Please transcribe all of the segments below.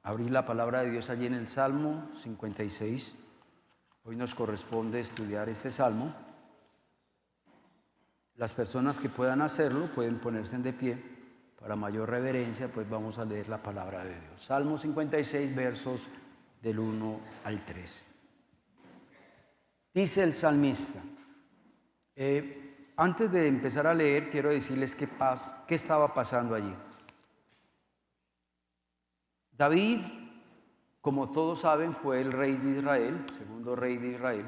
abrir la palabra de Dios allí en el Salmo 56. Hoy nos corresponde estudiar este salmo. Las personas que puedan hacerlo pueden ponerse de pie. Para mayor reverencia, pues vamos a leer la palabra de Dios. Salmo 56, versos del 1 al 13. Dice el salmista. Antes de empezar a leer, quiero decirles qué estaba pasando allí. David, como todos saben, fue el rey de Israel, segundo rey de Israel,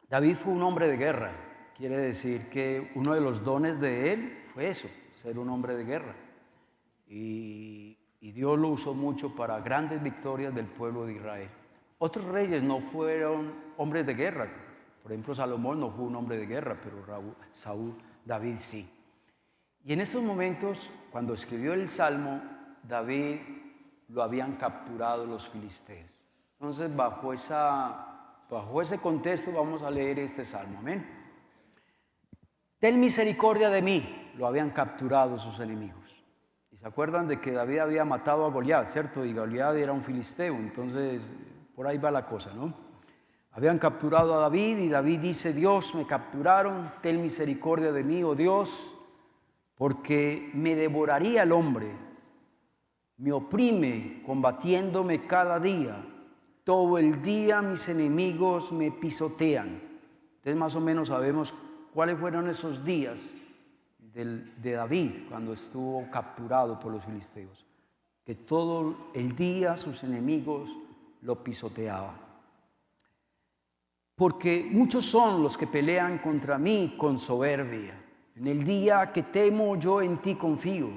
David fue un hombre de guerra. Quiere decir que uno de los dones de él fue eso, ser un hombre de guerra. Y Dios lo usó mucho para grandes victorias del pueblo de Israel. Otros reyes no fueron hombres de guerra. Por ejemplo, Salomón no fue un hombre de guerra, pero David sí. Y en estos momentos, cuando escribió el Salmo, David lo habían capturado los filisteos. Entonces, bajo ese contexto vamos a leer este Salmo. Amén. Ten misericordia de mí. Lo habían capturado sus enemigos. Y se acuerdan de que David había matado a Goliat, ¿cierto? Y Goliat era un filisteo. Entonces, por ahí va la cosa, ¿no? Habían capturado a David y David dice: Dios, me capturaron. Ten misericordia de mí, oh Dios, porque me devoraría el hombre, me oprime combatiéndome cada día, todo el día mis enemigos me pisotean. Entonces más o menos sabemos cuáles fueron esos días de David cuando estuvo capturado por los filisteos, que todo el día sus enemigos lo pisoteaban. Porque muchos son los que pelean contra mí con soberbia. En el día que temo yo en ti confío.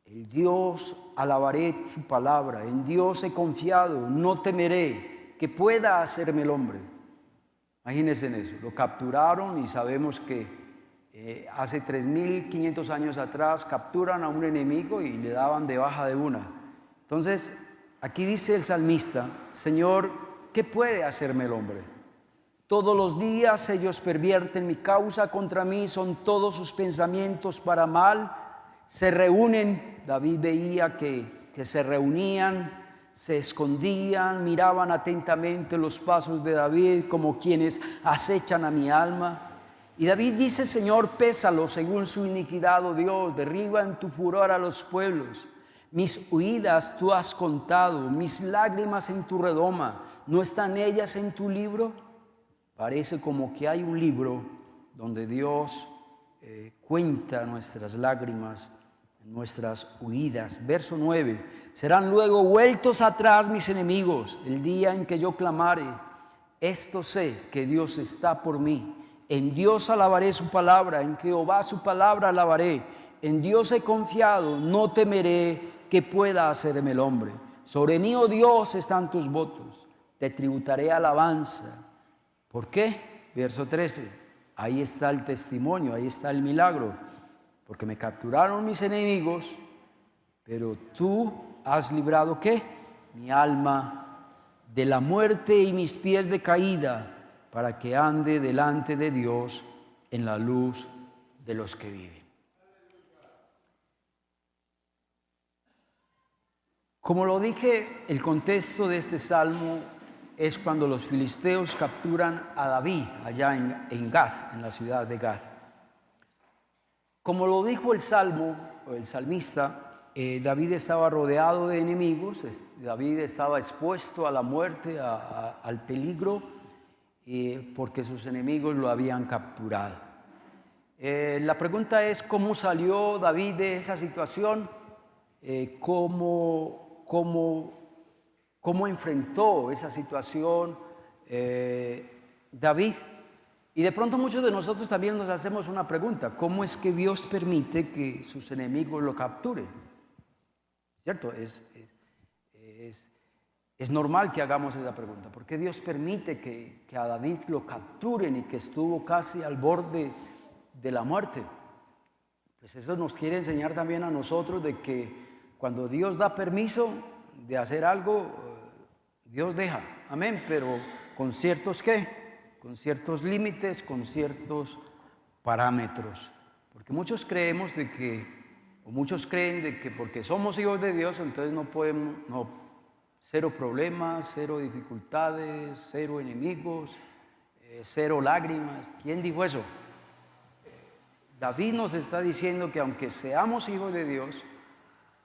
El Dios alabaré su palabra. En Dios he confiado, no temeré. Que pueda hacerme el hombre. Imagínense en eso. Lo capturaron y sabemos que hace 3.500 años atrás capturan a un enemigo y le daban de baja de una. Entonces, aquí dice el salmista: Señor, ¿qué puede hacerme el hombre? Todos los días ellos pervierten mi causa contra mí, son todos sus pensamientos para mal. Se reúnen, David veía que se reunían, se escondían, miraban atentamente los pasos de David como quienes acechan a mi alma. Y David dice: Señor, pésalos según su iniquidad, oh Dios, derriba en tu furor a los pueblos. Mis huidas tú has contado, mis lágrimas en tu redoma, ¿no están ellas en tu libro? Parece como que hay un libro donde Dios cuenta nuestras lágrimas, nuestras huidas. Verso 9: serán luego vueltos atrás mis enemigos el día en que yo clamare. Esto sé, que Dios está por mí. En Dios alabaré su palabra, en Jehová su palabra alabaré. En Dios he confiado, no temeré que pueda hacerme el hombre. Sobre mí, oh Dios, están tus votos. Te tributaré alabanza. ¿Por qué? Verso 13, ahí está el testimonio, ahí está el milagro, porque me capturaron mis enemigos, pero tú has librado, ¿qué? Mi alma de la muerte y mis pies de caída, para que ande delante de Dios en la luz de los que viven. Como lo dije, el contexto de este salmo es cuando los filisteos capturan a David allá en Gad, en la ciudad de Gad. Como lo dijo el salmo, o el salmista, David estaba rodeado de enemigos, David estaba expuesto a la muerte, al peligro, porque sus enemigos lo habían capturado. La pregunta es: ¿cómo salió David de esa situación? ¿Cómo enfrentó esa situación David? Y de pronto muchos de nosotros también nos hacemos una pregunta: ¿cómo es que Dios permite que sus enemigos lo capturen? ¿Cierto? Es normal que hagamos esa pregunta. ¿Por qué Dios permite que a David lo capturen y que estuvo casi al borde de la muerte? Pues eso nos quiere enseñar también a nosotros de que cuando Dios da permiso de hacer algo, Dios deja, amén, pero con ciertos ¿qué? Con ciertos límites, con ciertos parámetros. Porque muchos creemos de que O muchos creen de que porque somos hijos de Dios, entonces no podemos, no, cero problemas, cero dificultades, cero enemigos, cero lágrimas. ¿Quién dijo eso? David nos está diciendo que aunque seamos hijos de Dios,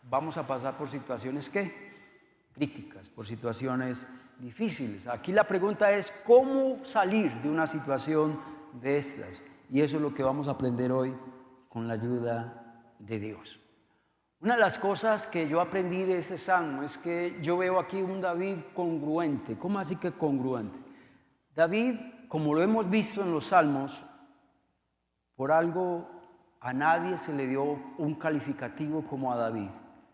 vamos a pasar por situaciones ¿qué? Críticas, por situaciones difíciles. Aquí la pregunta es ¿cómo salir de una situación de estas? Y eso es lo que vamos a aprender hoy con la ayuda de Dios. Una de las cosas que yo aprendí de este salmo es que yo veo aquí un David congruente. ¿Cómo así que congruente? David, como lo hemos visto en los salmos, por algo a nadie se le dio un calificativo como a David.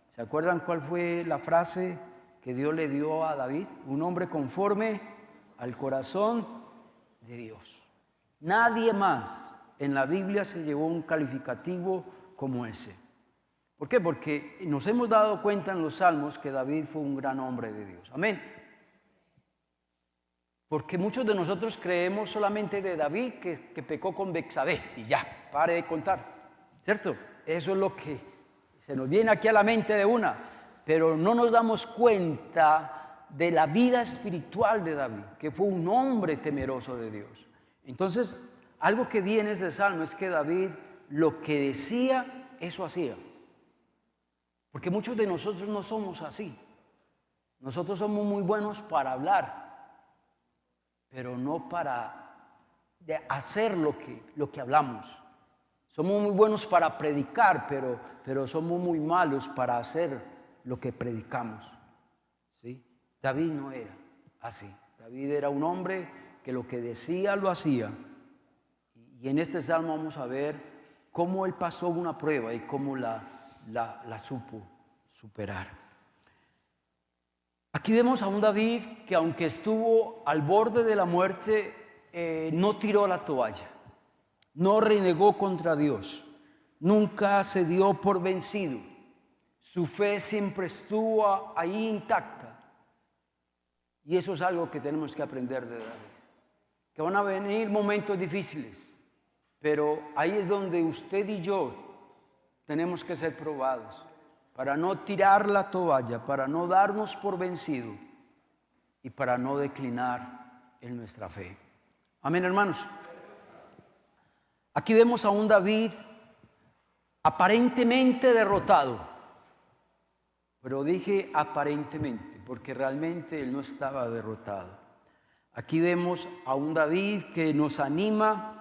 ¿Se acuerdan cuál fue la frase que Dios le dio a David? Un hombre conforme al corazón de Dios. Nadie más en la Biblia se llevó un calificativo como ese. ¿Por qué? Porque nos hemos dado cuenta en los salmos que David fue un gran hombre de Dios. Amén. Porque muchos de nosotros creemos solamente de David que pecó con Betsabé y ya, pare de contar, ¿cierto? Eso es lo que se nos viene aquí a la mente de una, pero no nos damos cuenta de la vida espiritual de David, que fue un hombre temeroso de Dios. Entonces, algo que viene de este salmo es que David lo que decía, eso hacía. Porque muchos de nosotros no somos así. Nosotros somos muy buenos para hablar, pero no para hacer lo que hablamos. Somos muy buenos para predicar, pero somos muy malos para hacer lo que predicamos. ¿Sí? David no era así. David era un hombre que lo que decía lo hacía. Y en este salmo vamos a ver cómo él pasó una prueba y cómo la supo superar. Aquí vemos a un David que aunque estuvo al borde de la muerte, no tiró la toalla, no renegó contra Dios, nunca se dio por vencido. Su fe siempre estuvo ahí intacta. Y eso es algo que tenemos que aprender de David. Que van a venir momentos difíciles, pero ahí es donde usted y yo tenemos que ser probados. Para no tirar la toalla, para no darnos por vencido y para no declinar en nuestra fe. Amén, hermanos. Aquí vemos a un David aparentemente derrotado, pero dije aparentemente, porque realmente él no estaba derrotado. Aquí vemos a un David que nos anima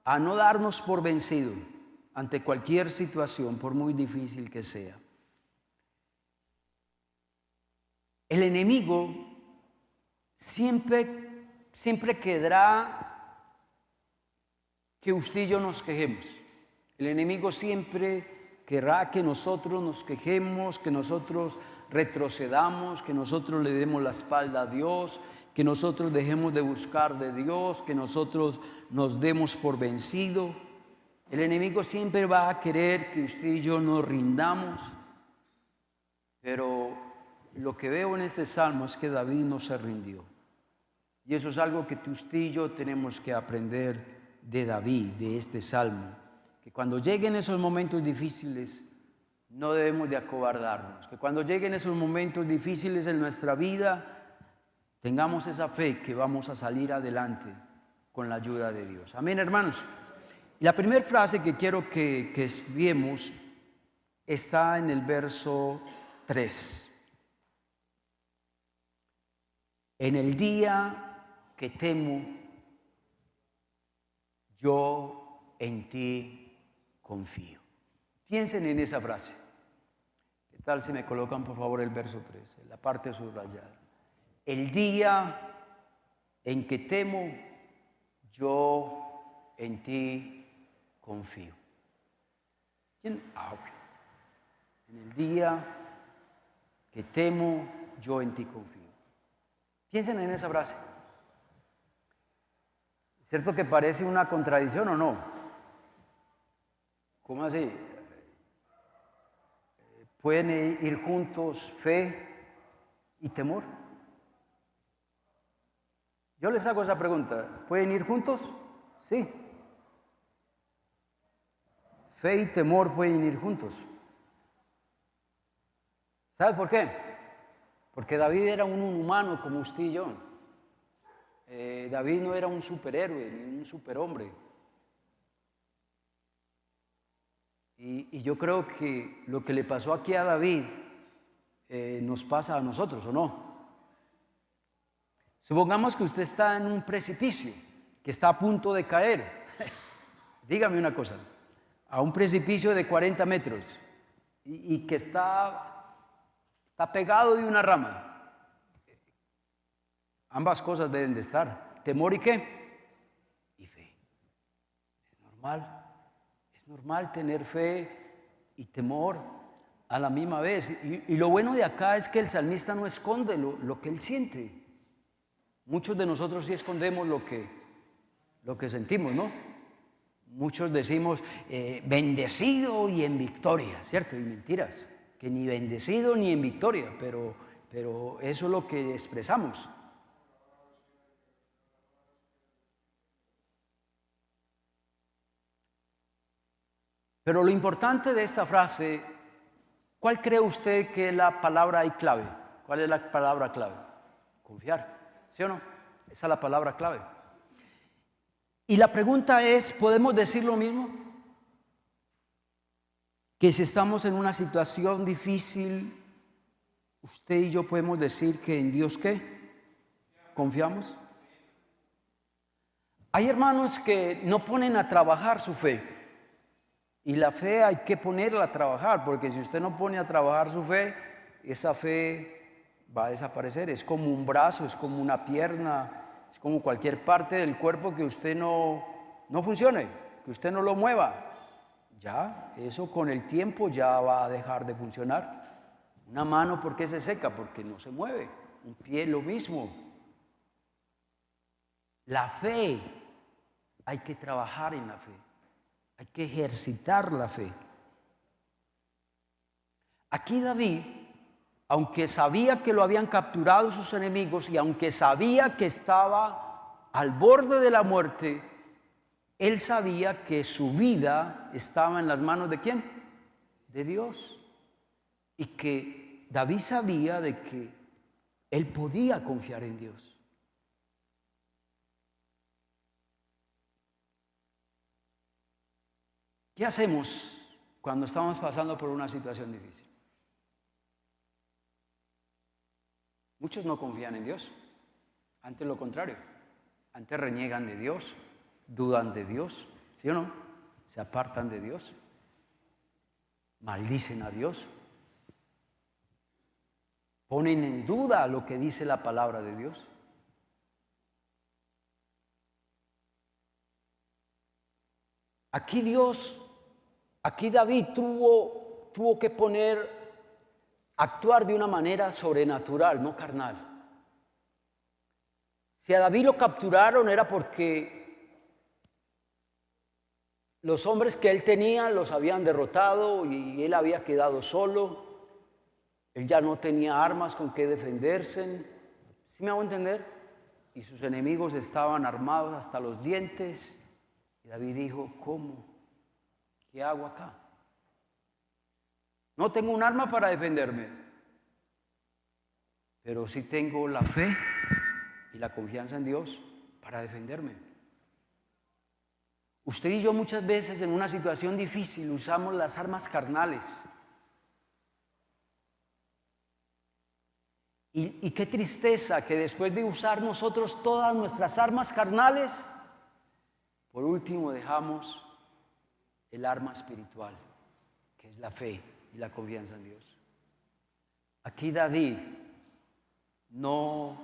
a no darnos por vencido ante cualquier situación, por muy difícil que sea. El enemigo siempre querrá que usted y yo nos quejemos. El enemigo siempre querrá que nosotros nos quejemos, que nosotros retrocedamos, que nosotros le demos la espalda a Dios, que nosotros dejemos de buscar de Dios, que nosotros nos demos por vencido. El enemigo siempre va a querer que usted y yo nos rindamos, pero lo que veo en este salmo es que David no se rindió. Y eso es algo que usted y yo tenemos que aprender de David, de este salmo. Que cuando lleguen esos momentos difíciles, no debemos de acobardarnos. Que cuando lleguen esos momentos difíciles en nuestra vida, tengamos esa fe que vamos a salir adelante con la ayuda de Dios. Amén, hermanos. Y la primera frase que quiero que estudiemos está en el verso 3. En el día que temo, yo en ti confío. Piensen en esa frase. ¿Qué tal si me colocan por favor el verso 3, la parte subrayada? El día en que temo, yo en ti confío. ¿Quién habla? En el día que temo, yo en ti confío. Piensen en esa frase. ¿Es cierto que parece una contradicción o no? ¿Cómo así? ¿Pueden ir juntos fe y temor? Yo les hago esa pregunta. ¿Pueden ir juntos? Sí. Fe y temor pueden ir juntos. ¿Sabe por qué? Porque David era un humano como usted y yo. David no era un superhéroe ni un superhombre. Y yo creo que lo que le pasó aquí a David nos pasa a nosotros, ¿o no? Supongamos que usted está en un precipicio, que está a punto de caer. Dígame una cosa, a un precipicio de 40 metros y que está pegado de una rama. Ambas cosas deben de estar. ¿Temor y qué? Y fe. Es normal tener fe y temor a la misma vez. Y lo bueno de acá es que el salmista no esconde lo que él siente. Muchos de nosotros sí escondemos lo que sentimos, ¿no? Muchos decimos bendecido y en victoria, ¿cierto? Y mentiras, que ni bendecido ni en victoria, pero eso es lo que expresamos. Pero lo importante de esta frase, ¿cuál cree usted que es la palabra y clave? ¿Cuál es la palabra clave? Confiar, ¿sí o no? Esa es la palabra clave. Y la pregunta es, ¿podemos decir lo mismo? Que si estamos en una situación difícil, usted y yo podemos decir que en Dios ¿qué? ¿Confiamos? Hay hermanos que no ponen a trabajar su fe. Y la fe hay que ponerla a trabajar, porque si usted no pone a trabajar su fe, esa fe va a desaparecer. Es como un brazo, es como una pierna, es como cualquier parte del cuerpo que usted no funcione, que usted no lo mueva. Ya, eso con el tiempo ya va a dejar de funcionar. Una mano, ¿por qué se seca? Porque no se mueve. Un pie, lo mismo. La fe, hay que trabajar en la fe. Hay que ejercitar la fe. Aquí David, aunque sabía que lo habían capturado sus enemigos y aunque sabía que estaba al borde de la muerte, él sabía que su vida estaba en las manos ¿de quién? De Dios. Y que David sabía de que él podía confiar en Dios. ¿Qué hacemos cuando estamos pasando por una situación difícil? Muchos no confían en Dios, antes lo contrario, antes reniegan de Dios, dudan de Dios, ¿sí o no? Se apartan de Dios, maldicen a Dios, ponen en duda lo que dice la palabra de Dios. Aquí David tuvo que actuar de una manera sobrenatural, no carnal. Si a David lo capturaron era porque los hombres que él tenía los habían derrotado y él había quedado solo. Él ya no tenía armas con que defenderse. ¿Sí me hago entender? Y sus enemigos estaban armados hasta los dientes. Y David dijo, ¿cómo? ¿Qué hago acá? No tengo un arma para defenderme, pero sí tengo la fe y la confianza en Dios para defenderme. Usted y yo muchas veces en una situación difícil usamos las armas carnales. Y qué tristeza que después de usar nosotros todas nuestras armas carnales, por último dejamos el arma espiritual, que es la fe y la confianza en Dios. Aquí David no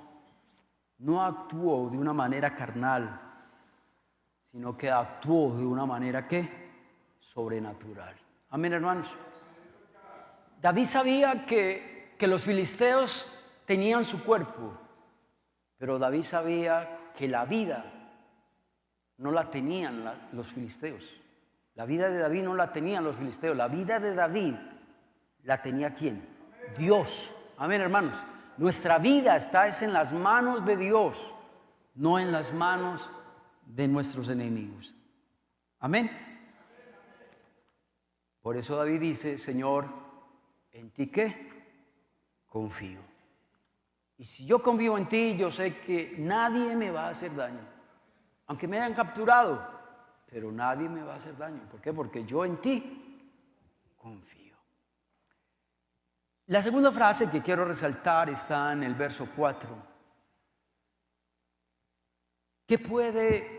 actuó de una manera carnal, sino que actuó de una manera ¿qué? Sobrenatural. Amén, hermanos. David sabía que los filisteos tenían su cuerpo, pero David sabía que la vida no la tenían los filisteos. La vida de David no la tenían los filisteos. La vida de David la tenía ¿quién? Dios. Amén, hermanos. Nuestra vida está en las manos de Dios, no en las manos de nuestros enemigos. Amén. Por eso David dice, Señor, ¿en ti qué? confío. Y si yo confío en ti, yo sé que nadie me va a hacer daño. Aunque me hayan capturado, pero nadie me va a hacer daño. ¿Por qué? Porque yo en ti confío. La segunda frase que quiero resaltar está en el verso 4. ¿Qué puede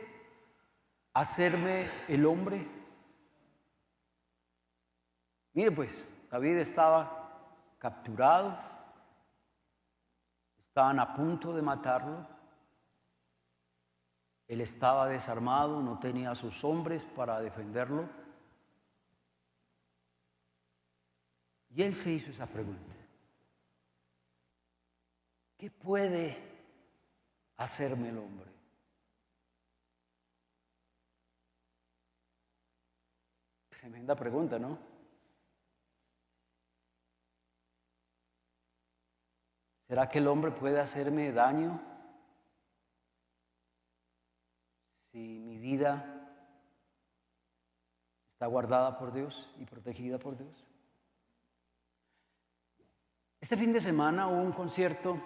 hacerme el hombre? Mire pues, David estaba capturado, estaban a punto de matarlo, él estaba desarmado, no tenía a sus hombres para defenderlo. Y él se hizo esa pregunta: ¿qué puede hacerme el hombre? Tremenda pregunta, ¿no? ¿Será que el hombre puede hacerme daño si mi vida está guardada por Dios y protegida por Dios? Este fin de semana hubo un concierto,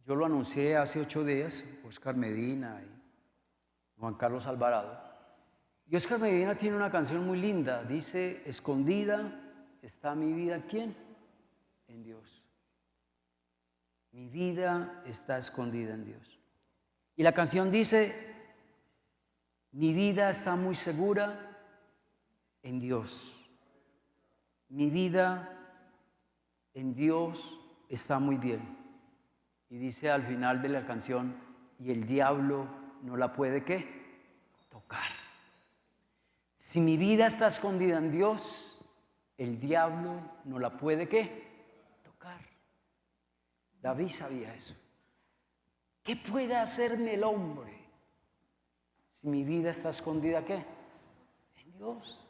yo lo anuncié hace 8 días, Oscar Medina y Juan Carlos Alvarado. Y Oscar Medina tiene una canción muy linda, dice: escondida está mi vida, ¿quién? En Dios. Mi vida está escondida en Dios. Y la canción dice: mi vida está muy segura en Dios. Mi vida en Dios está muy bien. Y dice al final de la canción: y el diablo no la puede, ¿qué? Tocar. Si mi vida está escondida en Dios, el diablo no la puede, ¿qué? Tocar. David sabía eso. ¿Qué puede hacerme el hombre si mi vida está escondida, ¿qué? En Dios.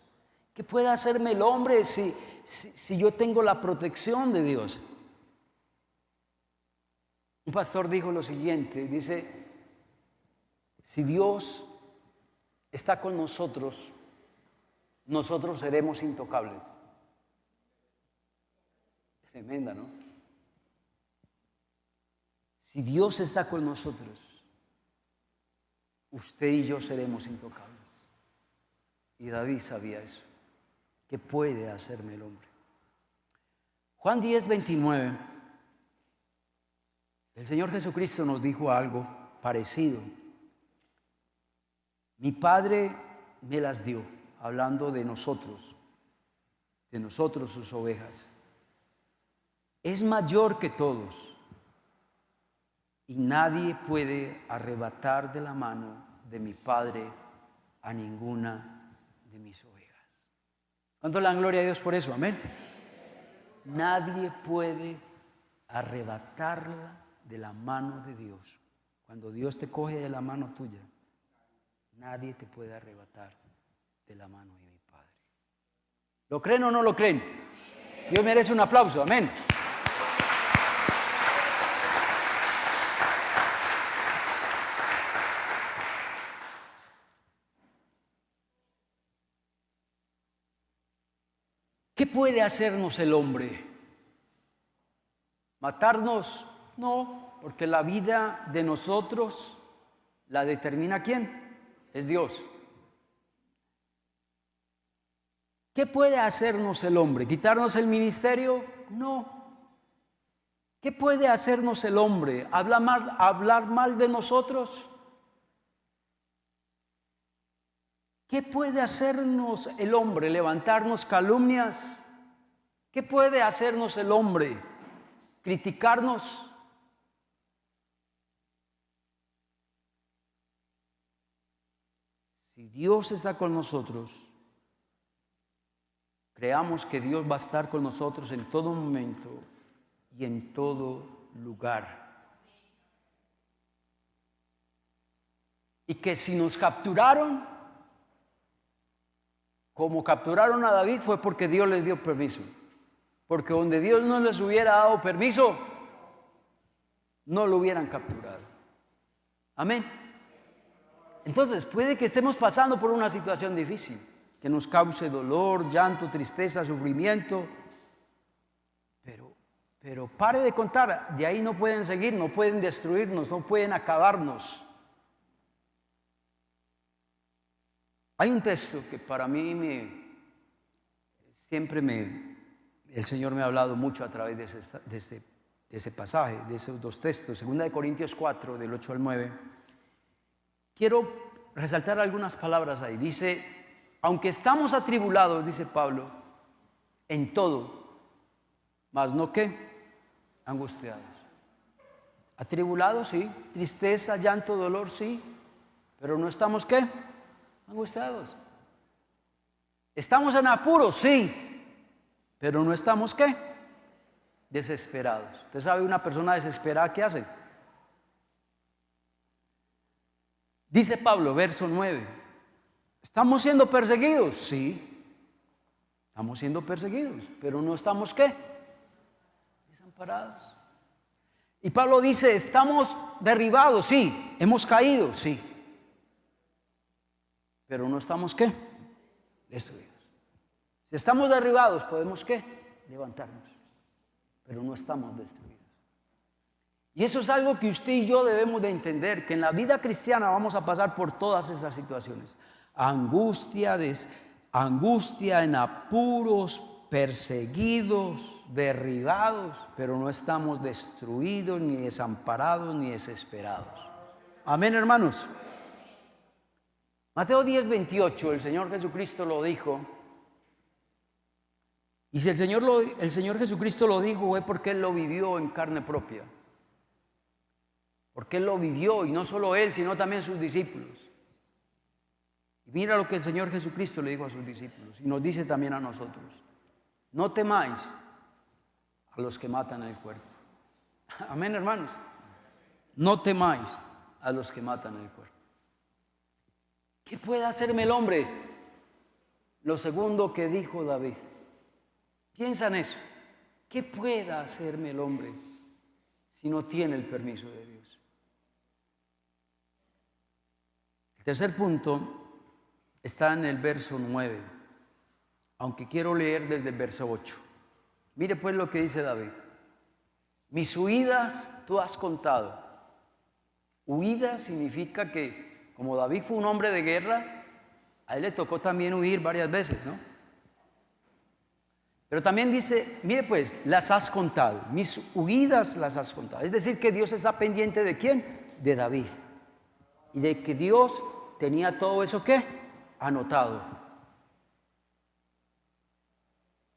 ¿Qué puede hacerme el hombre si yo tengo la protección de Dios? Un pastor dijo lo siguiente, dice: si Dios está con nosotros, nosotros seremos intocables. Tremenda, ¿no? Si Dios está con nosotros, usted y yo seremos intocables. Y David sabía eso. ¿Qué puede hacerme el hombre? Juan 10:29. El Señor Jesucristo nos dijo algo parecido. Mi Padre me las dio, hablando de nosotros sus ovejas. Es mayor que todos y nadie puede arrebatar de la mano de mi Padre a ninguna de mis ovejas. ¿Cuánto le dan gloria a Dios por eso? Amén. Nadie puede arrebatarla de la mano de Dios. Cuando Dios te coge de la mano tuya, nadie te puede arrebatar de la mano de mi Padre. ¿Lo creen o no lo creen? Dios merece un aplauso. Amén. ¿Qué puede hacernos el hombre? ¿Matarnos? No, porque la vida de nosotros la determina ¿quién? Es Dios. ¿Qué puede hacernos el hombre? ¿Quitarnos el ministerio? No. ¿Qué puede hacernos el hombre? ¿Hablar mal de nosotros? ¿Qué puede hacernos el hombre? ¿Levantarnos calumnias? ¿Qué puede hacernos el hombre? ¿Criticarnos? Si Dios está con nosotros, creamos que Dios va a estar con nosotros en todo momento y en todo lugar. Y que si nos capturaron, como capturaron a David, fue porque Dios les dio permiso. Porque donde Dios no les hubiera dado permiso, no lo hubieran capturado. Amén. Entonces, puede que estemos pasando por una situación difícil. que nos cause dolor, llanto, tristeza, sufrimiento. Pero pare de contar, de ahí no pueden seguir, no pueden destruirnos, no pueden acabarnos. Hay un texto que para mí el Señor me ha hablado mucho a través de ese pasaje, de esos dos textos, 2 Corintios 4, del 8 al 9. Quiero resaltar algunas palabras ahí. Dice, aunque estamos atribulados, dice Pablo, en todo, mas no ¿qué? Angustiados. Atribulados, sí. Tristeza, llanto, dolor, sí. Pero no estamos ¿qué? Angustiados. Estamos en apuros, sí. Pero no estamos ¿qué? Desesperados. Usted sabe, una persona desesperada, ¿qué hace? Dice Pablo, verso 9. ¿Estamos siendo perseguidos? Sí. Estamos siendo perseguidos. Pero no estamos ¿qué? Desamparados. Y Pablo dice, ¿estamos derribados? Sí. ¿Hemos caído? Sí. Pero no estamos ¿qué? Destruidos. Si estamos derribados, podemos ¿qué? Levantarnos. Pero no estamos destruidos. Y eso es algo que usted y yo debemos de entender, que en la vida cristiana vamos a pasar por todas esas situaciones. Angustia, en apuros, perseguidos, derribados, pero no estamos destruidos, ni desamparados, ni desesperados. Amén, hermanos. Mateo 10:28, el Señor Jesucristo lo dijo. Y si el Señor Jesucristo lo dijo, fue porque Él lo vivió en carne propia. Porque Él lo vivió, y no solo Él, sino también sus discípulos. Y mira lo que el Señor Jesucristo le dijo a sus discípulos, y nos dice también a nosotros. No temáis a los que matan el cuerpo. Amén, hermanos. No temáis a los que matan el cuerpo. ¿Qué puede hacerme el hombre? Lo segundo que dijo David. Piensa en eso. ¿Qué puede hacerme el hombre si no tiene el permiso de Dios? El tercer punto está en el verso 9, aunque quiero leer desde el verso 8. Mire pues lo que dice David. Mis huidas tú has contado. Huida significa que, como David fue un hombre de guerra, a él le tocó también huir varias veces, ¿no? Pero también dice, mire pues, las has contado, mis huidas las has contado. Es decir, que Dios está pendiente ¿de quién? De David. Y de que Dios tenía todo eso ¿qué? Anotado.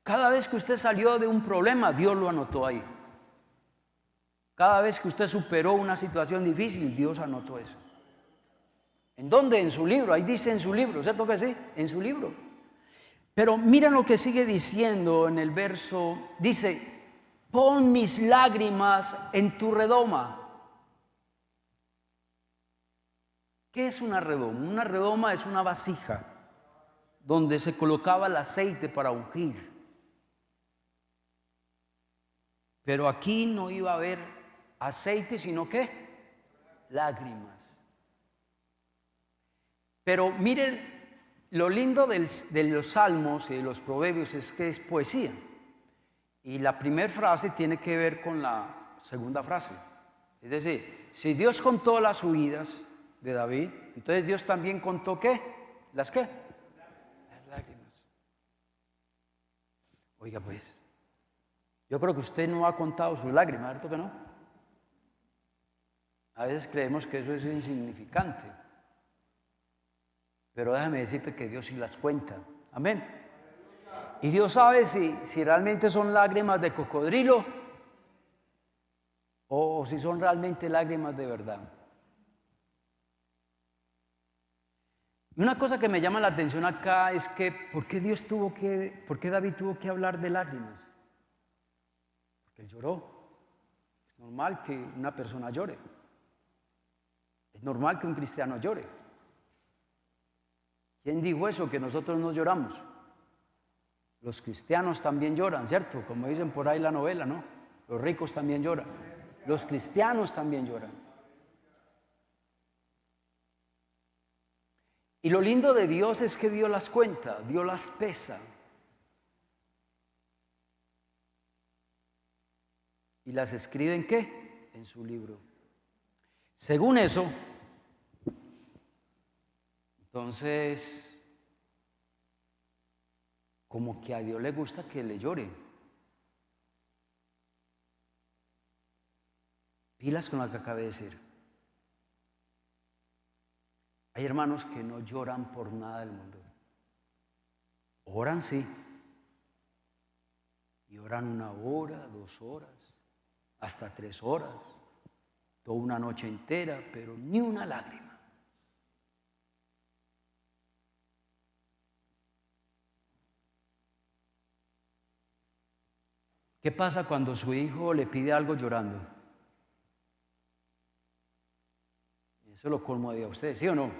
Cada vez que usted salió de un problema, Dios lo anotó ahí. Cada vez que usted superó una situación difícil, Dios anotó eso. ¿En dónde? En su libro. Ahí dice en su libro, ¿cierto que sí? En su libro. Pero miren lo que sigue diciendo en el verso. Dice, pon mis lágrimas en tu redoma. ¿Qué es una redoma? Una redoma es una vasija donde se colocaba el aceite para ungir. Pero aquí no iba a haber aceite, sino ¿qué? Lágrimas. Pero miren, lo lindo de los salmos y de los proverbios es que es poesía. Y la primera frase tiene que ver con la segunda frase. Es decir, si Dios contó las huidas de David, entonces Dios también contó ¿qué? ¿Las qué? Las lágrimas. Oiga pues, yo creo que usted no ha contado sus lágrimas, ¿cierto que no? A veces creemos que eso es insignificante. Pero déjame decirte que Dios sí las cuenta. Amén. Y Dios sabe si realmente son lágrimas de cocodrilo o si son realmente lágrimas de verdad. Y una cosa que me llama la atención acá es que ¿por qué David tuvo que hablar de lágrimas? Porque él lloró. Es normal que una persona llore. Es normal que un cristiano llore. ¿Quién dijo eso? Que nosotros no lloramos. Los cristianos también lloran, ¿cierto? Como dicen por ahí la novela, ¿no? Los ricos también lloran. Los cristianos también lloran. Y lo lindo de Dios es que Dios las cuenta, Dios las pesa. ¿Y las escribe en qué? En su libro. Según eso, entonces, como que a Dios le gusta que le llore. Pilas con lo que acabé de decir. Hay hermanos que no lloran por nada del mundo. Oran sí. Y oran 1 hora, 2 horas, hasta 3 horas, toda una noche entera, pero ni una lágrima. ¿Qué pasa cuando su hijo le pide algo llorando? Eso lo colmo de a usted, ¿sí o no?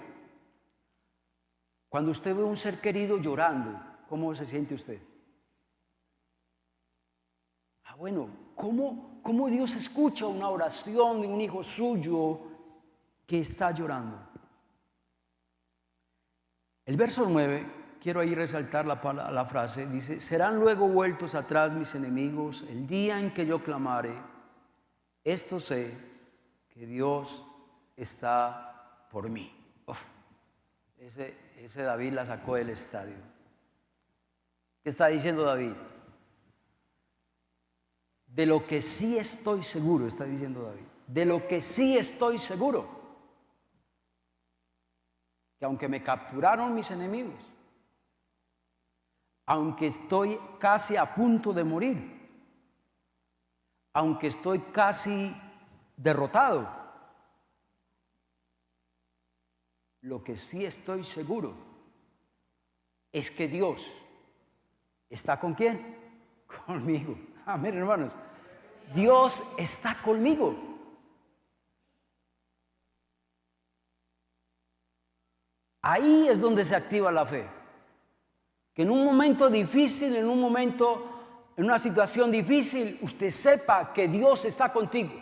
Cuando usted ve a un ser querido llorando, ¿cómo se siente usted? Bueno, ¿cómo Dios escucha una oración de un hijo suyo que está llorando? El verso 9, quiero ahí resaltar la frase, dice: serán luego vueltos atrás mis enemigos el día en que yo clamare. Esto sé, que Dios está por mí. Uf, ese David la sacó del estadio. ¿Qué está diciendo David? De lo que sí estoy seguro, está diciendo David, de lo que sí estoy seguro, que aunque me capturaron mis enemigos, aunque estoy casi a punto de morir, aunque estoy casi derrotado, lo que sí estoy seguro es que Dios está ¿con quién? Conmigo. Amén, hermanos. Dios está conmigo. Ahí es donde se activa la fe. Que en un momento difícil, en una situación difícil, usted sepa que Dios está contigo.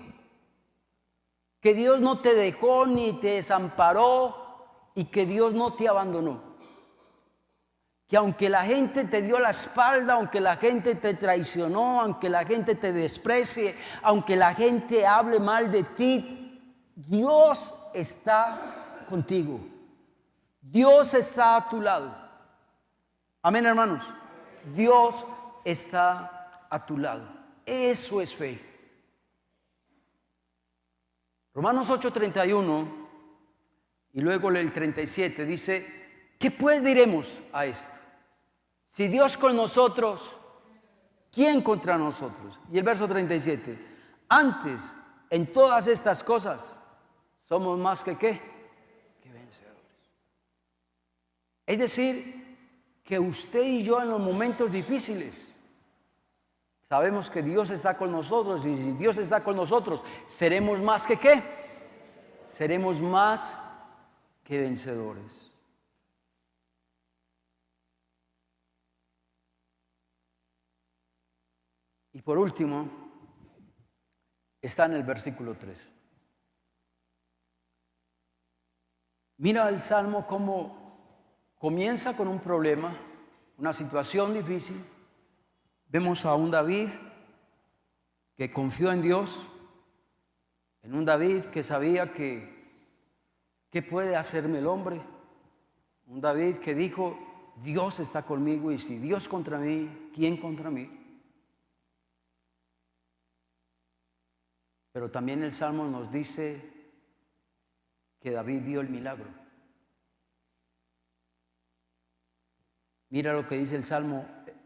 Que Dios no te dejó ni te desamparó y que Dios no te abandonó. Que aunque la gente te dio la espalda, aunque la gente te traicionó, aunque la gente te desprecie, aunque la gente hable mal de ti, Dios está contigo. Dios está a tu lado. Amén, hermanos. Dios está a tu lado. Eso es fe. Romanos 8:31 y luego el 37 dice: ¿qué pues diremos a esto? Si Dios con nosotros, ¿quién contra nosotros? Y el verso 37, antes, en todas estas cosas, somos más que ¿qué? Que vencedores. Es decir, que usted y yo en los momentos difíciles, sabemos que Dios está con nosotros, y si Dios está con nosotros, seremos más que ¿qué? Seremos más que vencedores. Y por último, está en el versículo 3. Mira el Salmo cómo comienza con un problema, una situación difícil. Vemos a un David que confió en Dios, en un David que sabía que ¿qué puede hacerme el hombre? Un David que dijo: Dios está conmigo, y si Dios contra mí, ¿quién contra mí? Pero también el Salmo nos dice que David vio el milagro. Mira lo que dice el Salmo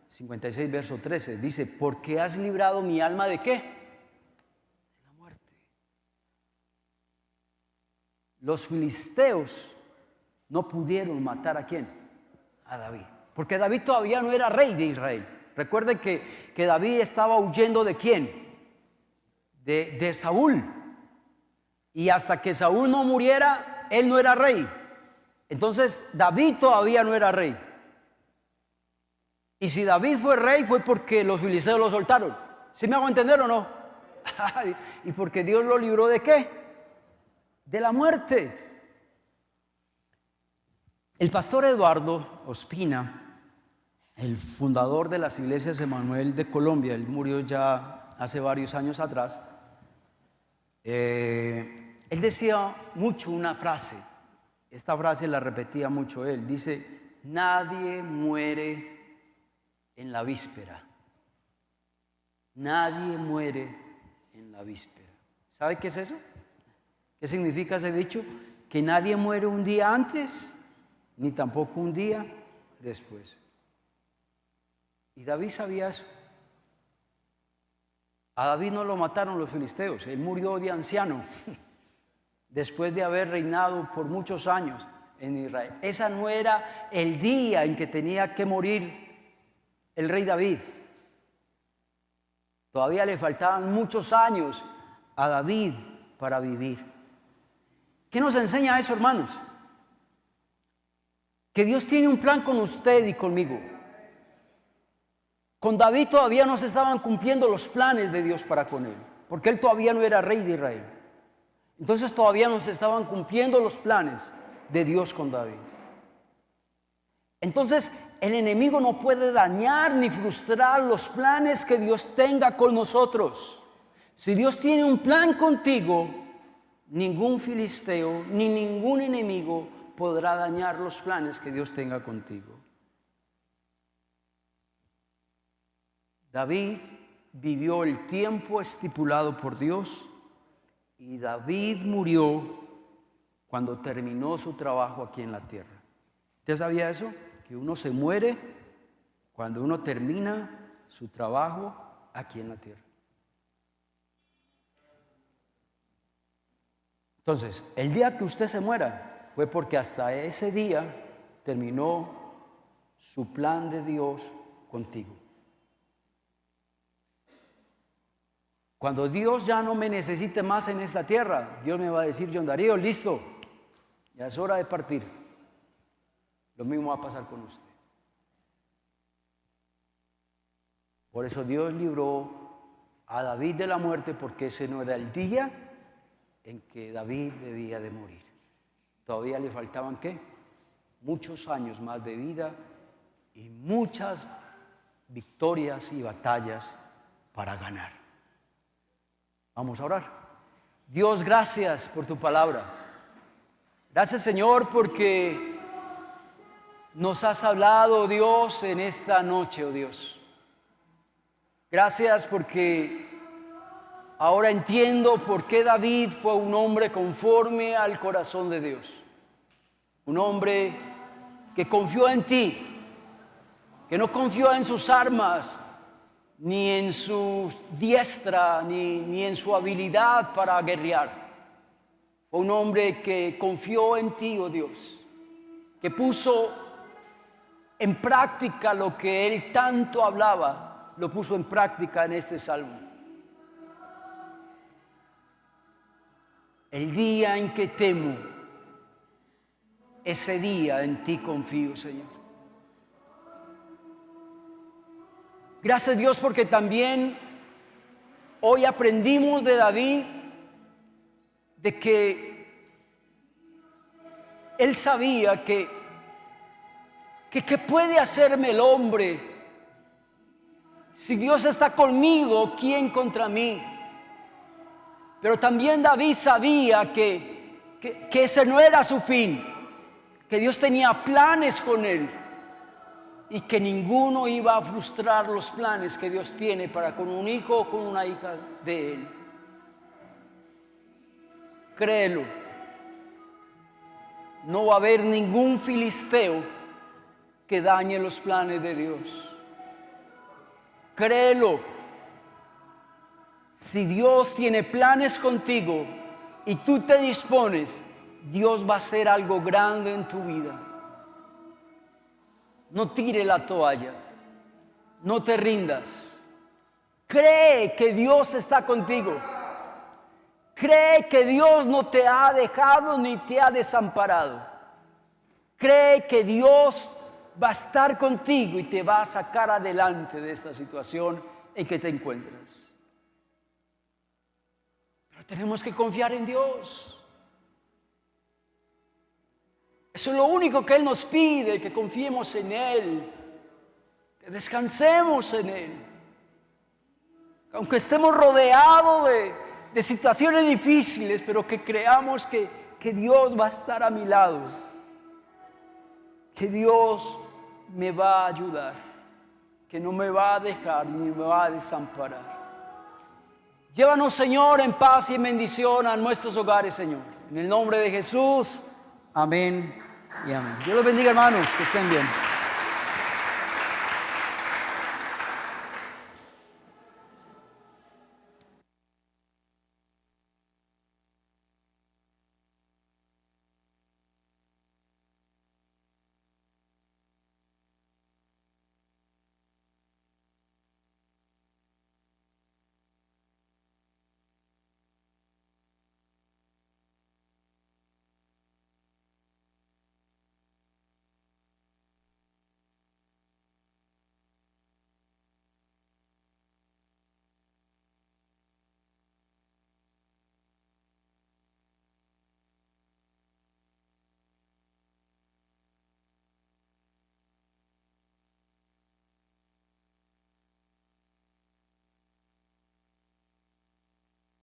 56, verso 13. Dice: porque has librado mi alma ¿de qué? De la muerte. Los filisteos no pudieron matar ¿a quién? A David. Porque David todavía no era rey de Israel. Recuerden que David estaba huyendo ¿de quién? De Saúl. Y hasta que Saúl no muriera, él no era rey. Entonces David todavía no era rey. Y si David fue rey, fue porque los filisteos lo soltaron. ¿Sí me hago entender o no? Y porque Dios lo libró ¿de qué? De la muerte. El pastor Eduardo Ospina, el fundador de las iglesias Emanuel de Colombia, él murió ya hace varios años atrás, él decía mucho una frase, esta frase la repetía mucho él, dice: nadie muere en la víspera, nadie muere en la víspera. ¿Sabe qué es eso? ¿Qué significa ese dicho? Que nadie muere un día antes, ni tampoco un día después. Y David sabía eso. A David no lo mataron los filisteos, él murió de anciano, después de haber reinado por muchos años en Israel. Ese no era el día en que tenía que morir el rey David. Todavía le faltaban muchos años a David para vivir. ¿Qué nos enseña eso, hermanos? Que Dios tiene un plan con usted y conmigo. Con David todavía no se estaban cumpliendo los planes de Dios para con él, porque él todavía no era rey de Israel. Entonces todavía no se estaban cumpliendo los planes de Dios con David. Entonces el enemigo no puede dañar ni frustrar los planes que Dios tenga con nosotros. Si Dios tiene un plan contigo, ningún filisteo ni ningún enemigo podrá dañar los planes que Dios tenga contigo. David vivió el tiempo estipulado por Dios y David murió cuando terminó su trabajo aquí en la tierra. ¿Usted sabía eso? Que uno se muere cuando uno termina su trabajo aquí en la tierra. Entonces, el día que usted se muera fue porque hasta ese día terminó su plan de Dios contigo. Cuando Dios ya no me necesite más en esta tierra, Dios me va a decir: John Darío, listo, ya es hora de partir. Lo mismo va a pasar con usted. Por eso Dios libró a David de la muerte, porque ese no era el día en que David debía de morir. Todavía le faltaban, ¿qué? Muchos años más de vida y muchas victorias y batallas para ganar. Vamos a orar. Dios, gracias por tu palabra. Gracias, Señor, porque nos has hablado, Dios, en esta noche, oh Dios. Gracias porque ahora entiendo por qué David fue un hombre conforme al corazón de Dios. Un hombre que confió en ti, que no confió en sus armas, ni en su diestra, ni en su habilidad para guerrear. Fue un hombre que confió en ti, oh Dios, que puso en práctica lo que él tanto hablaba, lo puso en práctica en este salmo. El día en que temo, ese día en ti confío, Señor. Gracias, Dios, porque también hoy aprendimos de David de que él sabía que puede hacerme el hombre. Si Dios está conmigo, ¿quién contra mí? Pero también David sabía que ese no era su fin, que Dios tenía planes con él y que ninguno iba a frustrar los planes que Dios tiene para con un hijo o con una hija de él. Créelo, no va a haber ningún filisteo que dañe los planes de Dios. Créelo, si Dios tiene planes contigo y tú te dispones, Dios va a hacer algo grande en tu vida. No tire la toalla, no te rindas. Cree que Dios está contigo. Cree que Dios no te ha dejado ni te ha desamparado. Cree que Dios va a estar contigo y te va a sacar adelante de esta situación en que te encuentras. Pero tenemos que confiar en Dios. Eso es lo único que Él nos pide, que confiemos en Él, que descansemos en Él. Aunque estemos rodeados de situaciones difíciles, pero que creamos que Dios va a estar a mi lado, que Dios me va a ayudar, que no me va a dejar ni me va a desamparar. Llévanos, Señor, en paz y en bendición a nuestros hogares, Señor. En el nombre de Jesús, amén y amén. Dios los bendiga, hermanos, que estén bien.